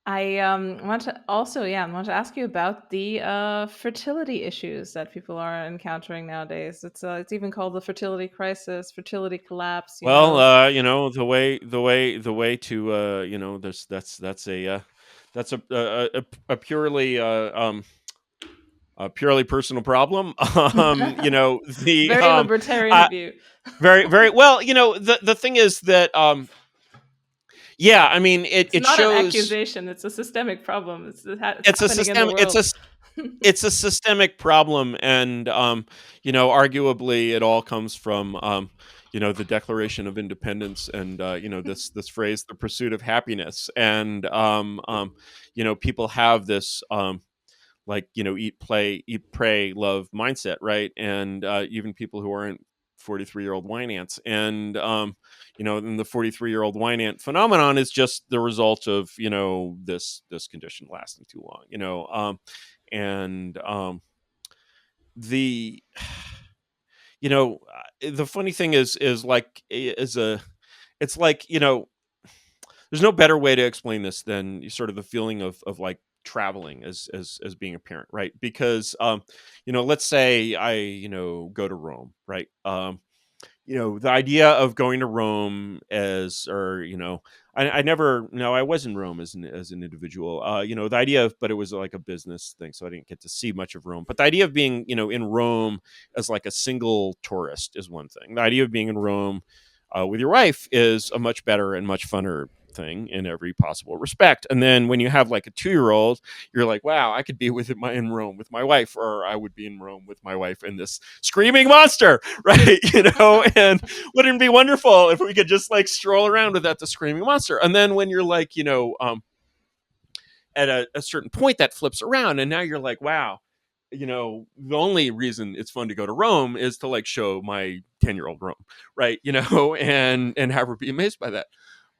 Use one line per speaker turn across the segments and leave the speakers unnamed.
I want to also, yeah, I want to ask you about the fertility issues that people are encountering nowadays. It's even called the fertility crisis, fertility collapse.
Well, the way to, that's a purely personal problem. The
Very libertarian
uh,
of you.
very very well. The thing is that, yeah, I mean, it
It's
it
not an
shows
accusation. It's a systemic problem. It's
it's a
happening in the
system.
world.
It's a systemic problem, and arguably it all comes from, the Declaration of Independence, and this phrase, the pursuit of happiness. And people have this, like, eat pray love mindset, right? And even people who aren't 43-year-old wine ants. And and the 43-year-old wine ant phenomenon is just the result of, this condition lasting too long, and the the funny thing is like is a it's like, there's no better way to explain this than sort of the feeling of like traveling as being a parent, right? Because let's say I go to Rome, right? The idea of going to Rome as, or I never, no, I was in Rome as an individual. The idea of, but it was like a business thing, so I didn't get to see much of Rome. But the idea of being, in Rome as like a single tourist is one thing. The idea of being in Rome with your wife is a much better and much funner thing in every possible respect. And then when you have like a 2-year-old, you're like, wow, I could be in Rome with my wife, or I would be in Rome with my wife and this screaming monster, right? And wouldn't it be wonderful if we could just like stroll around without the screaming monster? And then when you're like, at a certain point, that flips around, and now you're like, wow, the only reason it's fun to go to Rome is to like show my 10-year-old Rome, right? And have her be amazed by that.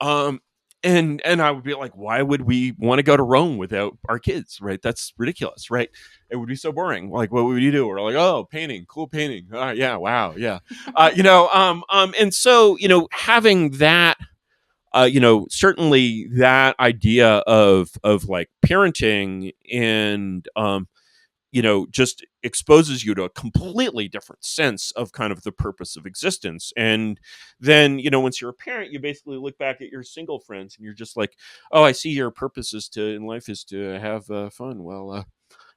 Um, and I would be like, why would we want to go to Rome without our kids, right? That's ridiculous, right? It would be so boring. Like, what would you do? We're like, oh, painting, cool painting. Yeah, wow, yeah. And so having that, certainly that idea of like parenting, and just exposes you to a completely different sense of kind of the purpose of existence. And then, once you're a parent, you basically look back at your single friends and you're just like, oh, I see your purpose is to in life is to have fun. Well,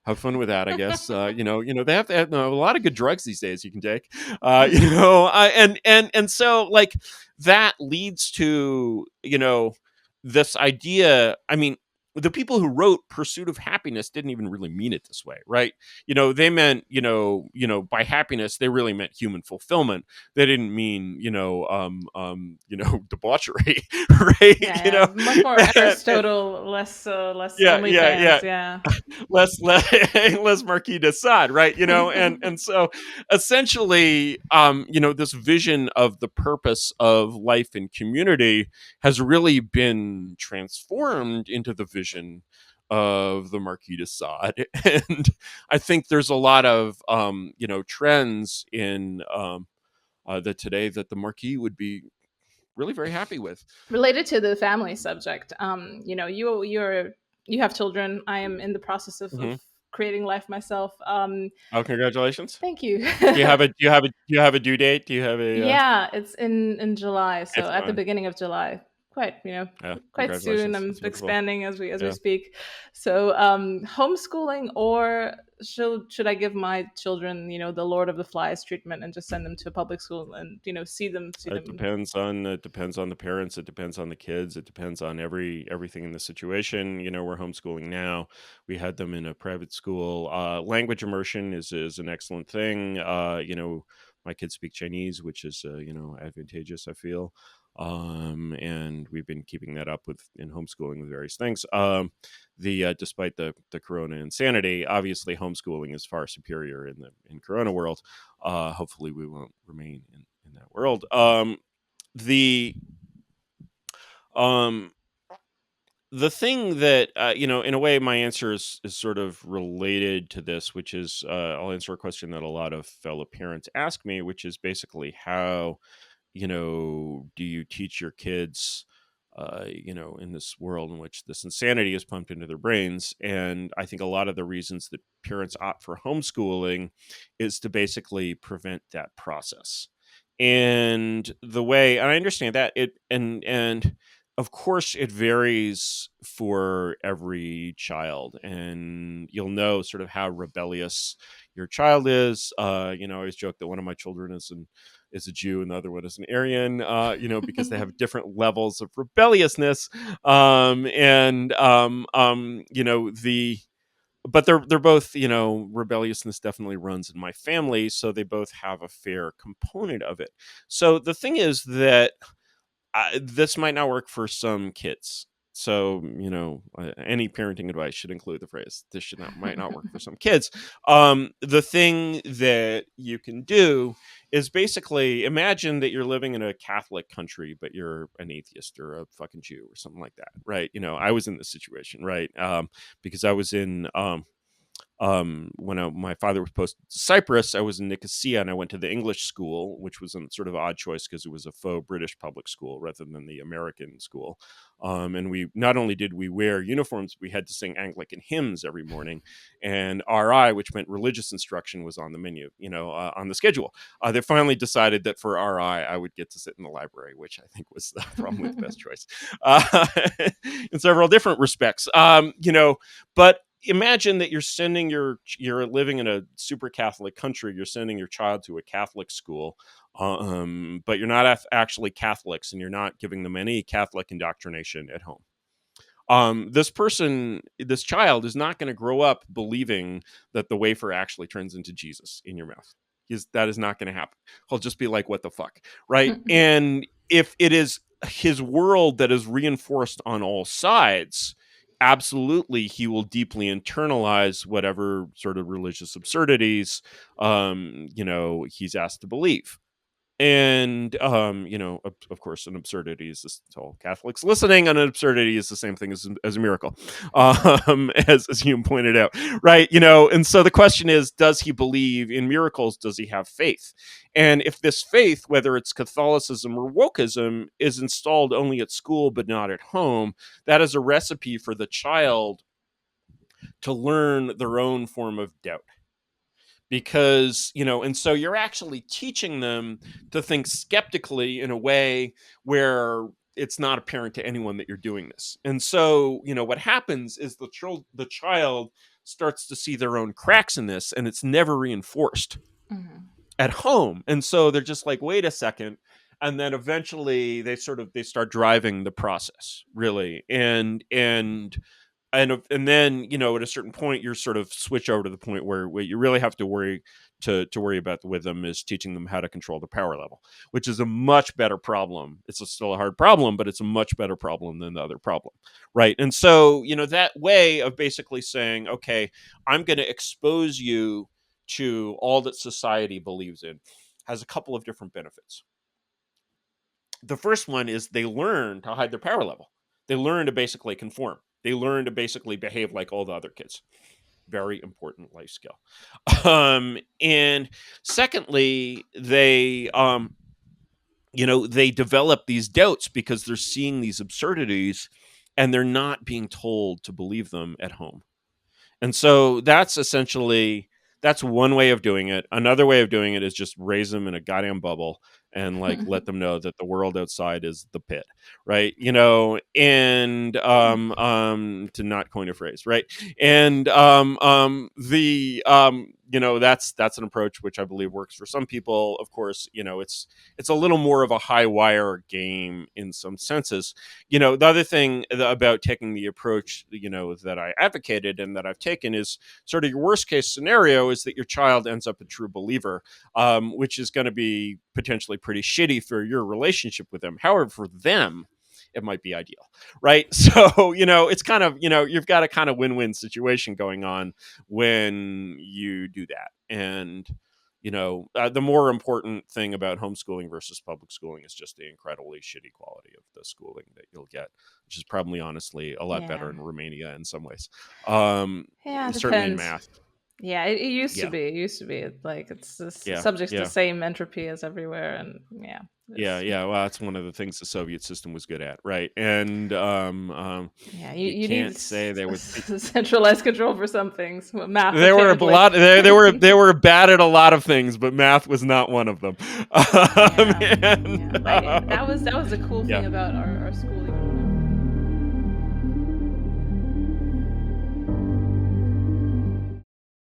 have fun with that, I guess. They have a lot of good drugs these days you can take. And so like that leads to this idea. I mean, the people who wrote Pursuit of Happiness didn't even really mean it this way, right? They meant, by happiness they really meant human fulfillment. They didn't mean, debauchery, right?
Yeah, yeah, much more Aristotle, less
Yeah, yeah,
OnlyFans.
yeah.
Yeah.
less less Marquis de Sade, right? And so essentially, this vision of the purpose of life and community has really been transformed into the vision of the Marquis de Sade. And I think there's a lot of trends in that today that the Marquis would be really very happy with.
Related to the family subject, you have children. I am in the process of
Hmm.
creating life myself.
Oh, congratulations!
Thank you.
Do you have a due date? Do you have a
Yeah, it's in July, so
it's
at the beginning of July. Quite,
Yeah,
quite soon.
congratulations.
I'm
That's wonderful.
expanding as we
Yeah.
speak. So, homeschooling, or should I give my children, the Lord of the Flies treatment and just send them to a public school and see them.
It depends on the parents, it depends on the kids, it depends on everything in the situation. We're homeschooling now. We had them in a private school. Language immersion is an excellent thing. My kids speak Chinese, which is advantageous, I feel. And we've been keeping that up with in homeschooling with various things. The Despite the corona insanity, obviously homeschooling is far superior in corona world. Hopefully we won't remain in that world. The um the thing that, in a way, my answer is sort of related to this, which is, I'll answer a question that a lot of fellow parents ask me, which is basically how do you teach your kids in this world in which this insanity is pumped into their brains. And I think a lot of the reasons that parents opt for homeschooling is to basically prevent that process. And I understand that and of course it varies for every child, and you'll know sort of how rebellious your child is. I always joke that one of my children is a Jew and the other one is an Aryan, because they have different levels of rebelliousness. The but they're both, rebelliousness definitely runs in my family, so they both have a fair component of it. So the thing is that this might not work for some kids. So, any parenting advice should include the phrase, this should not might not work for some kids. The thing that you can do is basically imagine that you're living in a Catholic country, but you're an atheist or a fucking Jew or something like that, right? I was in this situation, right? Because I was in when my father was posted to Cyprus, I was in Nicosia and I went to the English school, which was a sort of odd choice because it was a faux British public school rather than the American school. And we not only did we wear uniforms, we had to sing Anglican hymns every morning, and RI, which meant religious instruction, was on the menu, on the schedule. They finally decided that for RI, I would get to sit in the library, which I think was probably the best choice in several different respects. But imagine that you're living in a super Catholic country. You're sending your child to a Catholic school, but you're not actually Catholics, and you're not giving them any Catholic indoctrination at home. This child is not going to grow up believing that the wafer actually turns into Jesus in your mouth. That is not going to happen. He'll just be like, what the fuck? Right. And if it is his world that is reinforced on all sides, absolutely he will deeply internalize whatever sort of religious absurdities he's asked to believe. And of course, an absurdity is this, to all Catholics listening, an absurdity is the same thing as a miracle, as you pointed out, right? And so the question is, does he believe in miracles? Does he have faith? And if this faith, whether it's Catholicism or wokeism, is installed only at school but not at home, that is a recipe for the child to learn their own form of doubt. Because and so you're actually teaching them to think skeptically in a way where it's not apparent to anyone that you're doing this. And so what happens is the child starts to see their own cracks in this, and it's never reinforced at home. And so they're just like, wait a second. And then eventually they start driving the process, really. And then at a certain point you sort of switch over to the point where what you really have to worry about with them is teaching them how to control the power level, which is a much better problem. It's still a hard problem, but it's a much better problem than the other problem, right? And so that way of basically saying, okay, I'm going to expose you to all that society believes in has a couple of different benefits. The first one is they learn to hide their power level. They learn to basically conform. They learn to basically behave like all the other kids. Very important life skill. And secondly, they develop these doubts because they're seeing these absurdities and they're not being told to believe them at home. And so that's one way of doing it. Another way of doing it is just raise them in a goddamn bubble and like let them know that the world outside is the pit, right? And to not coin a phrase, right? And the that's an approach which I believe works for some people. Of course, it's a little more of a high wire game in some senses. The other thing about taking the approach that I advocated and that I've taken is sort of your worst case scenario is that your child ends up a true believer, which is going to be potentially pretty shitty for your relationship with them. However, for them, it might be ideal, right? So it's kind of you've got a kind of win-win situation going on when you do that. And the more important thing about homeschooling versus public schooling is just the incredibly shitty quality of the schooling that you'll get, which is probably honestly a lot better
Yeah.
in Romania in some ways.
Yeah, it
Certainly in
depends.
math.
Yeah, it used to
Yeah,
be. It used to be like it's
yeah,
subject to the
yeah.
same entropy as everywhere, and yeah.
Yeah,
Yes.
yeah. Well, that's one of the things the Soviet system was good at, right? And
Yeah,
you
you need
can't say they were
centralized control for some things. Well, math
they were a
apparently.
lot. They were bad at a lot of things, but math was not one of them.
Yeah,
And,
yeah. That was a cool
yeah.
thing about our schooling